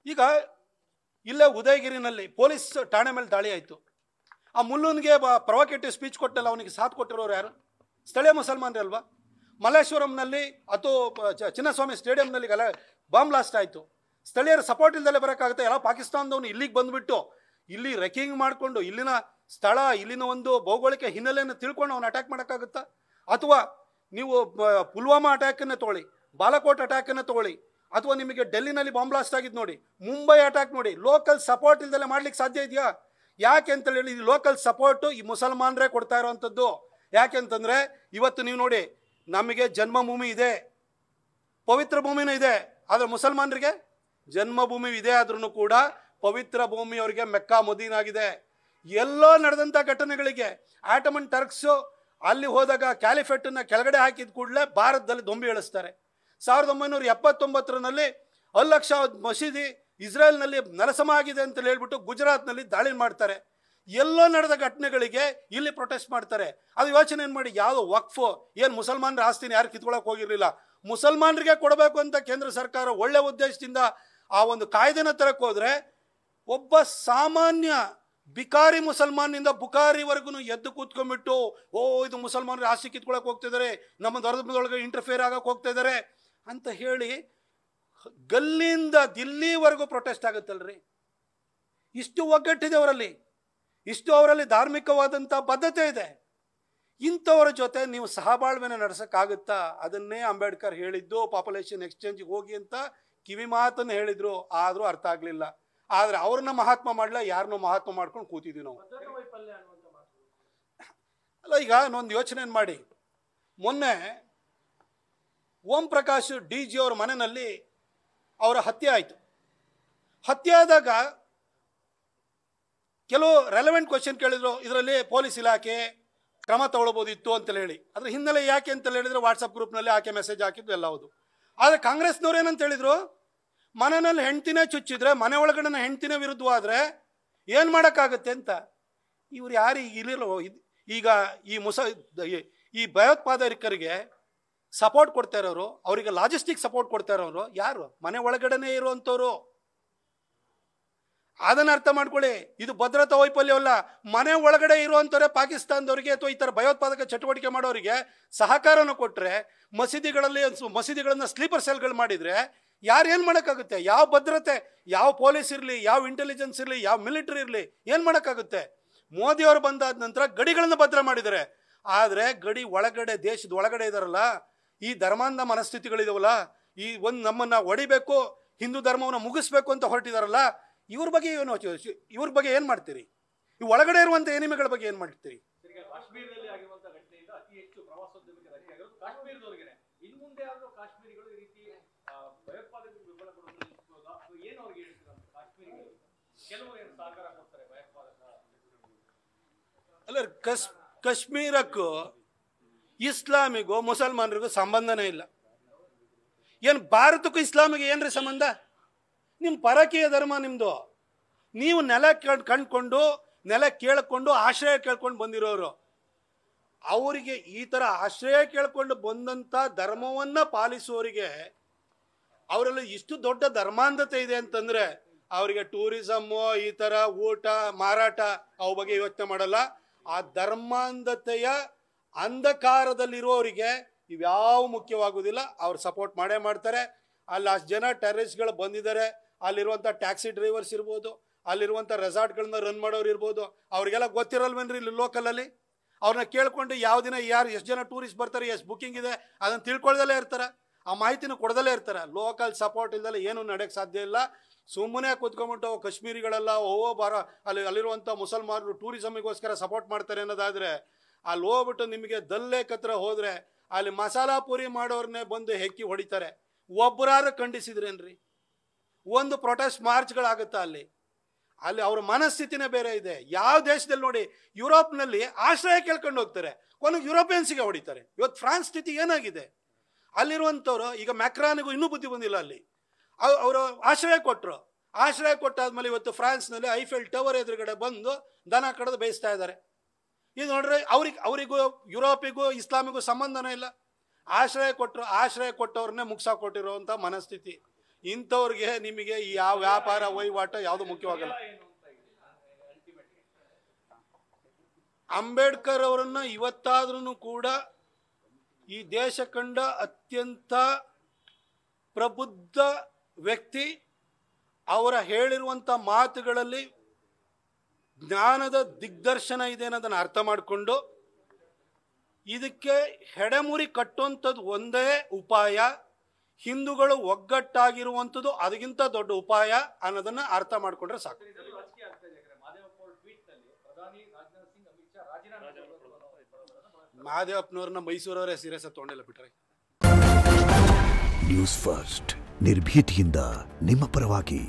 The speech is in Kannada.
ಈಗ ಇಲ್ಲೇ ಉದಯಗಿರಿನಲ್ಲಿ ಪೊಲೀಸ್ ಠಾಣೆ ಮೇಲೆ ದಾಳಿ ಆಯಿತು. ಆ ಮುಲ್ಲೂನ್ಗೆ ಪ್ರೊವೊಕೇಟಿವ್ ಸ್ಪೀಚ್ ಕೊಟ್ಟಲ್ಲ, ಅವನಿಗೆ ಸಾಥ್ ಕೊಟ್ಟಿರೋರು ಯಾರು? ಸ್ಥಳೀಯ ಮುಸಲ್ಮಾನರೇ ಅಲ್ವಾ? ಮಲ್ಲೇಶ್ವರಂನಲ್ಲಿ ಅಥವಾ ಚಿನ್ನಸ್ವಾಮಿ ಸ್ಟೇಡಿಯಂನಲ್ಲಿ ಬಾಂಬ್ ಬ್ಲಾಸ್ಟ್ ಆಯಿತು. ಸ್ಥಳೀಯರ ಸಪೋರ್ಟ್ ಇಲ್ದಲೇ ಬರೋಕ್ಕಾಗುತ್ತೆ? ಎಲ್ಲ ಪಾಕಿಸ್ತಾನದವನು ಇಲ್ಲಿಗೆ ಬಂದುಬಿಟ್ಟು ಇಲ್ಲಿ ರೆಕಿಂಗ್ ಮಾಡಿಕೊಂಡು ಇಲ್ಲಿನ ಸ್ಥಳ, ಇಲ್ಲಿನ ಒಂದು ಭೌಗೋಳಿಕ ಹಿನ್ನೆಲೆಯನ್ನು ತಿಳ್ಕೊಂಡು ಅವನು ಅಟ್ಯಾಕ್ ಮಾಡೋಕ್ಕಾಗುತ್ತಾ? ಅಥವಾ ನೀವು ಪುಲ್ವಾಮಾ ಅಟ್ಯಾಕನ್ನೇ ತೊಗೊಳ್ಳಿ, ಬಾಲಾಕೋಟ್ ಅಟ್ಯಾಕನ್ನೇ ತೊಗೊಳ್ಳಿ, ಅಥವಾ ನಿಮಗೆ ಡೆಲ್ಲಿನಲ್ಲಿ ಬಾಂಬ್ ಬ್ಲಾಸ್ಟ್ ಆಗಿದ್ದು ನೋಡಿ, ಮುಂಬೈ ಅಟ್ಯಾಕ್ ನೋಡಿ, ಲೋಕಲ್ ಸಪೋರ್ಟ್ ಇಲ್ದಲೇ ಮಾಡ್ಲಿಕ್ಕೆ ಸಾಧ್ಯ ಇದೆಯಾ? ಯಾಕೆ ಅಂತೇಳಿ ಹೇಳಿ ಈ ಲೋಕಲ್ ಸಪೋರ್ಟು ಈ ಮುಸಲ್ಮಾನರೇ ಕೊಡ್ತಾ ಇರೋವಂಥದ್ದು. ಯಾಕೆ ಅಂತಂದರೆ ಇವತ್ತು ನೀವು ನೋಡಿ, ನಮಗೆ ಜನ್ಮಭೂಮಿ ಇದೆ, ಪವಿತ್ರ ಭೂಮಿನೂ ಇದೆ, ಆದರೆ ಮುಸಲ್ಮಾನರಿಗೆ ಜನ್ಮಭೂಮಿ ಇದೆ ಆದ್ರೂ ಕೂಡ ಪವಿತ್ರ ಭೂಮಿಯವರಿಗೆ ಮೆಕ್ಕಾ ಮದೀನಾಗಿದೆ. ಎಲ್ಲೋ ನಡೆದಂಥ ಘಟನೆಗಳಿಗೆ ಆಟಮ್ ಅಂಡ್ ಟರ್ಕ್ಸು ಅಲ್ಲಿ ಹೋದಾಗ ಕ್ಯಾಲಿಫೆಟ್ಟನ್ನು ಕೆಳಗಡೆ ಹಾಕಿದ ಕೂಡಲೇ ಭಾರತದಲ್ಲಿ ದೊಂಬಿ ಇಳಿಸ್ತಾರೆ. 1979ರಲ್ಲಿ ಅಲ್ ಅಕ್ಸಾ ಮಸೀದಿ ಇಸ್ರೇಲ್ನಲ್ಲಿ ನೆಲಸಮ ಆಗಿದೆ ಅಂತ ಹೇಳ್ಬಿಟ್ಟು ಗುಜರಾತ್ನಲ್ಲಿ ದಾಳಿ ಮಾಡ್ತಾರೆ. ಎಲ್ಲೋ ನಡೆದ ಘಟನೆಗಳಿಗೆ ಇಲ್ಲಿ ಪ್ರೊಟೆಸ್ಟ್ ಮಾಡ್ತಾರೆ. ಅದು ಯೋಚನೆ ಏನು ಮಾಡಿ, ಯಾವುದೋ ವಕ್ಫು ಏನು ಮುಸಲ್ಮಾನರ ಆಸ್ತಿನ ಯಾರು ಕಿತ್ಕೊಳ್ಳೋಕೆ ಹೋಗಿರಲಿಲ್ಲ, ಮುಸಲ್ಮಾನರಿಗೆ ಕೊಡಬೇಕು ಅಂತ ಕೇಂದ್ರ ಸರ್ಕಾರ ಒಳ್ಳೆ ಉದ್ದೇಶದಿಂದ ಆ ಒಂದು ಕಾಯ್ದೆನ ತರಕ್ಕೆ ಹೋದರೆ ಒಬ್ಬ ಸಾಮಾನ್ಯ ಬಿಕಾರಿ ಮುಸಲ್ಮಾನಿಂದ ಬುಕಾರಿವರೆಗೂ ಎದ್ದು ಕೂತ್ಕೊಂಡ್ಬಿಟ್ಟು ಇದು ಮುಸಲ್ಮಾನರ ಆಸ್ತಿ ಕಿತ್ಕೊಳ್ಳೋಕೆ ಹೋಗ್ತಿದ್ದಾರೆ, ನಮ್ಮ ಧರ್ಮದೊಳಗೆ ಇಂಟರ್ಫಿಯರ್ ಆಗಕ್ಕೆ ಹೋಗ್ತಾ ಇದ್ದಾರೆ ಅಂತ ಹೇಳಿ ಗಲ್ಲಿಂದ ದಿಲ್ಲಿವರೆಗೂ ಪ್ರೊಟೆಸ್ಟ್ ಆಗುತ್ತಲ್ರಿ. ಇಷ್ಟು ಒಗ್ಗಟ್ಟಿದೆ ಅವರಲ್ಲಿ, ಇಷ್ಟು ಅವರಲ್ಲಿ ಧಾರ್ಮಿಕವಾದಂಥ ಬದ್ಧತೆ ಇದೆ. ಇಂಥವರ ಜೊತೆ ನೀವು ಸಹಬಾಳ್ವೆನ ನಡೆಸೋಕ್ಕಾಗುತ್ತಾ? ಅದನ್ನೇ ಅಂಬೇಡ್ಕರ್ ಹೇಳಿದ್ದು, ಪಾಪ್ಯುಲೇಷನ್ ಎಕ್ಸ್ಚೇಂಜಿಗೆ ಹೋಗಿ ಅಂತ ಕಿವಿ ಮಾತನ್ನು ಹೇಳಿದ್ರು, ಆದರೂ ಅರ್ಥ ಆಗಲಿಲ್ಲ. ಆದರೆ ಅವ್ರನ್ನ ಮಹಾತ್ಮ ಮಾಡಲ್ಲ, ಯಾರನ್ನೂ ಮಹಾತ್ಮ ಮಾಡ್ಕೊಂಡು ಕೂತಿದ್ವಿ ನಾವು. ಅಲ್ಲ, ಈಗ ಒಂದು ಯೋಚನೆ ಮಾಡಿ, ಮೊನ್ನೆ ಓಂ ಪ್ರಕಾಶ್ DG ಅವ್ರ ಮನೆಯಲ್ಲಿ ಅವರ ಹತ್ಯೆ ಆಯಿತು. ಹತ್ಯೆ ಆದಾಗ ಕೆಲವು ರೆಲೆವೆಂಟ್ ಕ್ವಶನ್ ಕೇಳಿದ್ರು, ಇದರಲ್ಲಿ ಪೊಲೀಸ್ ಇಲಾಖೆ ಕ್ರಮ ತಗೊಳ್ಬೋದಿತ್ತು ಅಂತ ಹೇಳಿ. ಅದ್ರ ಹಿನ್ನೆಲೆ ಯಾಕೆ ಅಂತ ಹೇಳಿದ್ರೆ ವಾಟ್ಸಪ್ ಗ್ರೂಪ್ನಲ್ಲಿ ಆಕೆ ಮೆಸೇಜ್ ಹಾಕಿದ್ದು ಎಲ್ಲ ಹೌದು. ಆದರೆ ಕಾಂಗ್ರೆಸ್ನವ್ರು ಏನಂತ ಹೇಳಿದ್ರು, ಮನೆಯಲ್ಲಿ ಹೆಂಡ್ತಿನೇ ಚುಚ್ಚಿದ್ರೆ, ಮನೆ ಒಳಗಡೆ ಹೆಂಡ್ತಿನೇ ವಿರುದ್ಧವಾದರೆ ಏನು ಮಾಡೋಕ್ಕಾಗುತ್ತೆ ಅಂತ. ಇವ್ರು ಯಾರು ಇಲ್ಲಿರೋ ಈಗ ಈ ಭಯೋತ್ಪಾದಕರಿಗೆ ಸಪೋರ್ಟ್ ಕೊಡ್ತಾ ಇರೋರು, ಅವರಿಗೆ ಲಾಜಿಸ್ಟಿಕ್ ಸಪೋರ್ಟ್ ಕೊಡ್ತಾ ಇರೋರು ಯಾರು? ಮನೆ ಒಳಗಡೆನೇ ಇರುವಂಥವ್ರು. ಅದನ್ನು ಅರ್ಥ ಮಾಡ್ಕೊಳ್ಳಿ. ಇದು ಭದ್ರತಾ ವೈಫಲ್ಯವಲ್ಲ. ಮನೆ ಒಳಗಡೆ ಇರುವಂಥವ್ರೆ ಪಾಕಿಸ್ತಾನದವರಿಗೆ ಅಥವಾ ಈ ಥರ ಭಯೋತ್ಪಾದಕ ಚಟುವಟಿಕೆ ಮಾಡೋರಿಗೆ ಸಹಕಾರನ ಕೊಟ್ಟರೆ, ಮಸೀದಿಗಳನ್ನು ಸ್ಲೀಪರ್ ಸೆಲ್ಗಳು ಮಾಡಿದರೆ ಯಾರು ಏನು ಮಾಡೋಕ್ಕಾಗುತ್ತೆ? ಯಾವ ಭದ್ರತೆ, ಯಾವ ಪೊಲೀಸ್ ಇರಲಿ, ಯಾವ ಇಂಟೆಲಿಜೆನ್ಸ್ ಇರಲಿ, ಯಾವ ಮಿಲಿಟರಿ ಇರಲಿ, ಏನು ಮಾಡೋಕ್ಕಾಗುತ್ತೆ? ಮೋದಿಯವರು ಬಂದಾದ ನಂತರ ಗಡಿಗಳನ್ನು ಭದ್ರ ಮಾಡಿದ್ದಾರೆ. ಆದರೆ ಗಡಿ ಒಳಗಡೆ, ದೇಶದ ಒಳಗಡೆ ಇದಾರಲ್ಲ, ಈ ಧರ್ಮಾಂಧ ಮನಸ್ಥಿತಿಗಳಿದಾವಲ್ಲ, ಈ ಒಂದು ನಮ್ಮನ್ನು ಹೊಡಿಬೇಕು, ಹಿಂದೂ ಧರ್ಮವನ್ನು ಮುಗಿಸ್ಬೇಕು ಅಂತ ಹೊರಟಿದಾರಲ್ಲ, ಇವ್ರ ಬಗ್ಗೆ ಏನು ಮಾಡ್ತೀರಿ? ಈ ಒಳಗಡೆ ಇರುವಂಥ ಎನಿಮೆಗಳ ಬಗ್ಗೆ ಏನು ಮಾಡ್ತೀರಿ? ಕಾಶ್ಮೀರದಲ್ಲಿ ಆಗಿರುವಂತ ಘಟನೆಯಿಂದ ಅತಿ ಹೆಚ್ಚು ಪ್ರವಾಸೋದ್ಯಮಕ್ಕೆ ಧಕ್ಕೆ ಆಗಿರೋದು ಕಾಶ್ಮೀರದವರಿಗೆ. ಇನ್ನು ಮುಂದೆ ಆದರೂ ಕಾಶ್ಮೀರಿಗಳು ಈ ರೀತಿ ಭಯೋತ್ಪಾದಕರಿಗೆ ಬೆಂಬಲ ಕೊಡೋದು ಏನು ಅವ್ರಿಗೆ ಹೇಳ್ತೀರಾ? ಕಾಶ್ಮೀರಿಗಳು ಕೆಲವರು ಏನು ಸಹಕಾರ ಕೊಡ್ತಾರೆ ಭಯೋತ್ಪಾದಕ ಅಲ್ಲ. ಕಾಶ್ಮೀರಕ್ಕೂ ಇಸ್ಲಾಮಿಗೂ ಮುಸಲ್ಮಾನರಿಗೂ ಸಂಬಂಧನೇ ಇಲ್ಲ. ಏನು ಭಾರತಕ್ಕೂ ಇಸ್ಲಾಮಿಗೆ ಏನ್ರಿ ಸಂಬಂಧ? ನಿಮ್ಮ ಪರಕೀಯ ಧರ್ಮ ನಿಮ್ಮದು. ನೀವು ನೆಲ ಕಂಡುಕೊಂಡು, ನೆಲ ಕೇಳಿಕೊಂಡು, ಆಶ್ರಯ ಕೇಳ್ಕೊಂಡು ಬಂದಿರೋರು. ಅವರಿಗೆ ಈ ಥರ ಆಶ್ರಯ ಕೇಳ್ಕೊಂಡು ಬಂದಂಥ ಧರ್ಮವನ್ನು ಪಾಲಿಸುವವರಿಗೆ ಅವರಲ್ಲಿ ಇಷ್ಟು ದೊಡ್ಡ ಧರ್ಮಾಂಧತೆ ಇದೆ ಅಂತಂದರೆ ಅವರಿಗೆ ಟೂರಿಸಮ್ಮು, ಈ ಥರ ಊಟ ಮಾರಾಟ ಅವ ಬಗ್ಗೆ ಯೋಚನೆ ಮಾಡಲ್ಲ. ಆ ಧರ್ಮಾಂಧತೆಯ ಅಂಧಕಾರದಲ್ಲಿರುವವರಿಗೆ ಇವ್ಯಾವ ಮುಖ್ಯವಾಗುವುದಿಲ್ಲ. ಅವ್ರು ಸಪೋರ್ಟ್ ಮಾಡೇ ಮಾಡ್ತಾರೆ. ಅಲ್ಲಿ ಅಷ್ಟು ಜನ ಟೆರರಿಸ್ಟ್ಗಳು ಬಂದಿದ್ದಾರೆ. ಅಲ್ಲಿರುವಂಥ ಟ್ಯಾಕ್ಸಿ ಡ್ರೈವರ್ಸ್ ಇರ್ಬೋದು, ಅಲ್ಲಿರುವಂಥ ರೆಸಾರ್ಟ್ಗಳನ್ನ ರನ್ ಮಾಡೋರು ಇರ್ಬೋದು. ಅವ್ರಿಗೆಲ್ಲ ಗೊತ್ತಿರಲ್ವೇನ್ರಿ ಇಲ್ಲಿ ಲೋಕಲಲ್ಲಿ? ಅವ್ರನ್ನ ಕೇಳ್ಕೊಂಡು ಯಾವ ದಿನ ಯಾರು ಎಷ್ಟು ಜನ ಟೂರಿಸ್ಟ್ ಬರ್ತಾರೆ, ಎಷ್ಟು ಬುಕ್ಕಿಂಗ್ ಇದೆ ಅದನ್ನು ತಿಳ್ಕೊಳ್ದಲ್ಲೇ ಇರ್ತಾರೆ. ಆ ಮಾಹಿತಿನ ಕೊಡ್ದಲ್ಲೇ ಇರ್ತಾರೆ. ಲೋಕಲ್ ಸಪೋರ್ಟ್ ಇಲ್ದಲ್ಲ ಏನೂ ನಡೆಯೋಕ್ಕೆ ಸಾಧ್ಯ ಇಲ್ಲ. ಸುಮ್ಮನೆ ಕೂತ್ಕೊಂಡ್ಬಿಟ್ಟು ಕಾಶ್ಮೀರಿಗಳೆಲ್ಲ ಅಲ್ಲಿರುವಂಥ ಮುಸಲ್ಮಾನರು ಟೂರಿಸಮಿಗೋಸ್ಕರ ಸಪೋರ್ಟ್ ಮಾಡ್ತಾರೆ ಅನ್ನೋದಾದರೆ, ಅಲ್ಲಿ ಹೋಗ್ಬಿಟ್ಟು ನಿಮಗೆ ದಲ್ಲೇಕತ್ರ ಹೋದರೆ ಅಲ್ಲಿ ಮಸಾಲಾ ಪೂರಿ ಮಾಡೋರನ್ನೇ ಬಂದು ಹೆಕ್ಕಿ ಹೊಡಿತಾರೆ. ಒಬ್ಬರಾರು ಖಂಡಿಸಿದ್ರೇನ್ರಿ? ಒಂದು ಪ್ರೊಟೆಸ್ಟ್ ಮಾರ್ಚ್ಗಳಾಗುತ್ತಾ ಅಲ್ಲಿ ಅವ್ರ ಮನಸ್ಥಿತಿನೇ ಬೇರೆ ಇದೆ. ಯಾವ ದೇಶದಲ್ಲಿ ನೋಡಿ, ಯುರೋಪ್ನಲ್ಲಿ ಆಶ್ರಯ ಕೇಳ್ಕೊಂಡು ಹೋಗ್ತಾರೆ, ಕೊನೆಗೆ ಯುರೋಪಿಯನ್ಸಿಗೆ ಹೊಡಿತಾರೆ. ಇವತ್ತು ಫ್ರಾನ್ಸ್ ಸ್ಥಿತಿ ಏನಾಗಿದೆ? ಅಲ್ಲಿರುವಂಥವ್ರು ಈಗ ಮ್ಯಾಕ್ರಾನಿಗೂ ಇನ್ನೂ ಬುದ್ಧಿ ಬಂದಿಲ್ಲ. ಅಲ್ಲಿ ಅವರು ಆಶ್ರಯ ಕೊಟ್ಟರು. ಆಶ್ರಯ ಕೊಟ್ಟಾದ್ಮೇಲೆ ಇವತ್ತು ಫ್ರಾನ್ಸ್ನಲ್ಲಿ ಐಫೆಲ್ ಟವರ್ ಎದುರುಗಡೆ ಬಂದು ದನ ಕಡಿದು ಬೇಯಿಸ್ತಾ ಇದ್ದಾರೆ. ಇದು ನೋಡ್ರೆ ಅವರಿಗೂ ಯುರೋಪಿಗೂ ಇಸ್ಲಾಮಿಗೂ ಸಂಬಂಧನೇ ಇಲ್ಲ. ಆಶ್ರಯ ಕೊಟ್ಟವ್ರನ್ನೇ ಮುಗ್ಸಾಕೊಟ್ಟಿರೋವಂಥ ಮನಸ್ಥಿತಿ. ಇಂಥವ್ರಿಗೆ ನಿಮಗೆ ಯಾವ ವ್ಯಾಪಾರ ವಹಿವಾಟ ಯಾವುದು ಮುಖ್ಯವಾಗಲ್ಲ. ಅಂಬೇಡ್ಕರ್ ಅವರನ್ನ ಇವತ್ತಾದ್ರೂ ಕೂಡ ಈ ದೇಶ ಕಂಡ ಅತ್ಯಂತ ಪ್ರಬುದ್ಧ ವ್ಯಕ್ತಿ. ಅವರ ಹೇಳಿರುವಂಥ ಮಾತುಗಳಲ್ಲಿ ಜ್ಞಾನದ ದಿಗ್ದರ್ಶನ ಇದೆ ಅನ್ನೋದನ್ನು ಅರ್ಥ ಮಾಡಿಕೊಂಡು ಇದಕ್ಕೆ ಹೆಡೆಮುರಿ ಕಟ್ಟುವಂಥದ್ದು ಒಂದೇ ಉಪಾಯ, ಹಿಂದೂಗಳು ಒಗ್ಗಟ್ಟಾಗಿರುವಂಥದ್ದು ಅದಕ್ಕಿಂತ ದೊಡ್ಡ ಉಪಾಯ ಅನ್ನೋದನ್ನು ಅರ್ಥ ಮಾಡಿಕೊಂಡ್ರೆ ಸಾಕು. ಮಹದೇವಪ್ಪನವ್ರನ್ನ ಮೈಸೂರವರೇ ಸೀರಿಯಸ್ ತೊಗೊಂಡಿಲ್ಲ ಬಿಟ್ರೆ. ನ್ಯೂಸ್ ಫಸ್ಟ್ ನಿರ್ಭೀತಿಯಿಂದ ನಿಮ್ಮ ಪರವಾಗಿ.